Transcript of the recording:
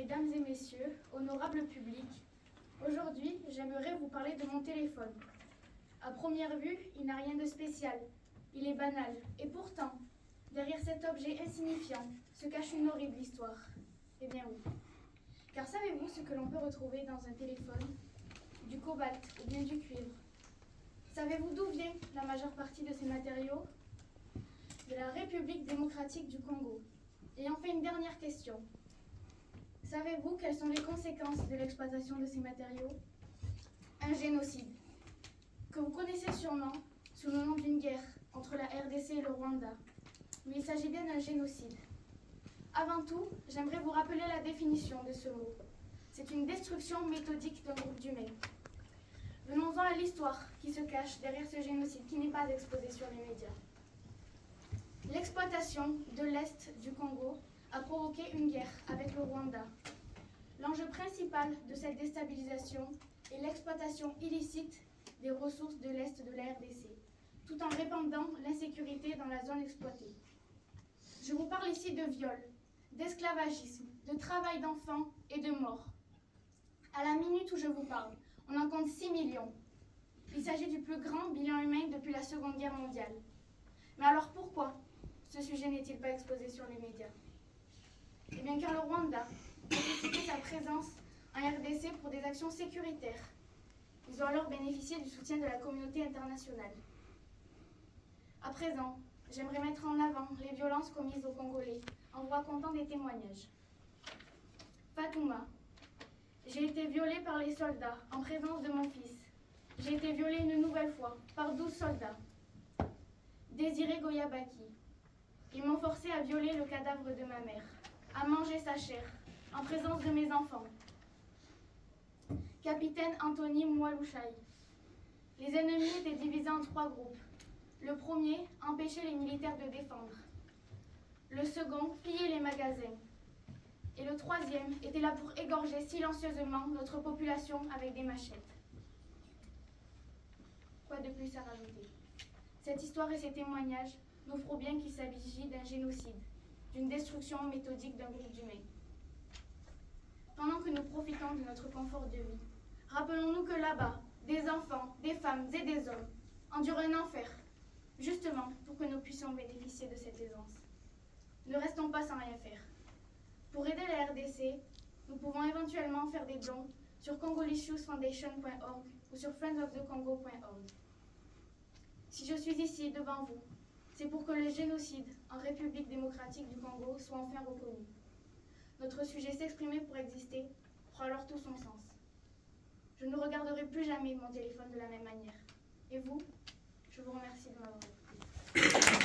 Mesdames et messieurs, honorable public, aujourd'hui, j'aimerais vous parler de mon téléphone. À première vue, il n'a rien de spécial, il est banal, et pourtant, derrière cet objet insignifiant se cache une horrible histoire. Eh bien oui. Car savez-vous ce que l'on peut retrouver dans un téléphone? Du cobalt ou bien du cuivre. Savez-vous d'où vient la majeure partie de ces matériaux? De la République démocratique du Congo. Et enfin une dernière question. Savez-vous quelles sont les conséquences de l'exploitation de ces matériaux? Un génocide, que vous connaissez sûrement sous le nom d'une guerre entre la RDC et le Rwanda. Mais il s'agit bien d'un génocide. Avant tout, j'aimerais vous rappeler la définition de ce mot. C'est une destruction méthodique d'un groupe d'humains. Venons-en à l'histoire qui se cache derrière ce génocide qui n'est pas exposé sur les médias. L'exploitation de l'Est du Congo a provoqué une guerre avec le Rwanda. L'enjeu principal de cette déstabilisation est l'exploitation illicite des ressources de l'Est de la RDC, tout en répandant l'insécurité dans la zone exploitée. Je vous parle ici de viol, d'esclavagisme, de travail d'enfants et de mort. À la minute où je vous parle, on en compte 6 millions. Il s'agit du plus grand bilan humain depuis la Seconde Guerre mondiale. Mais alors pourquoi ce sujet n'est-il pas exposé sur les médias? Eh bien car le Rwanda a justifié sa présence en RDC pour des actions sécuritaires. Ils ont alors bénéficié du soutien de la communauté internationale. À présent, j'aimerais mettre en avant les violences commises aux Congolais en vous racontant des témoignages. Fatouma, j'ai été violée par les soldats en présence de mon fils. J'ai été violée une nouvelle fois par 12 soldats. Désiré Goyabaki, ils m'ont forcé à violer le cadavre de ma mère, à manger sa chair, en présence de mes enfants. Capitaine Anthony Mwalushai, les ennemis étaient divisés en 3 groupes. Le premier, empêcher les militaires de défendre. Le second, piller les magasins. Et le troisième était là pour égorger silencieusement notre population avec des machettes. Quoi de plus à rajouter? Cette histoire et ces témoignages nous prouvent bien qu'il s'agit d'un génocide, d'une destruction méthodique d'un groupe d'humains. Pendant que nous profitons de notre confort de vie, rappelons-nous que là-bas, des enfants, des femmes et des hommes endurent un enfer, justement pour que nous puissions bénéficier de cette aisance. Ne restons pas sans rien faire. Pour aider la RDC, nous pouvons éventuellement faire des dons sur congolishewsfoundation.org ou sur friendsofthecongo.org. Si je suis ici devant vous, c'est pour que le génocide en République démocratique du Congo soit enfin reconnu. Notre sujet s'exprimer pour exister prend alors tout son sens. Je ne regarderai plus jamais mon téléphone de la même manière. Et vous, je vous remercie de m'avoir écouté.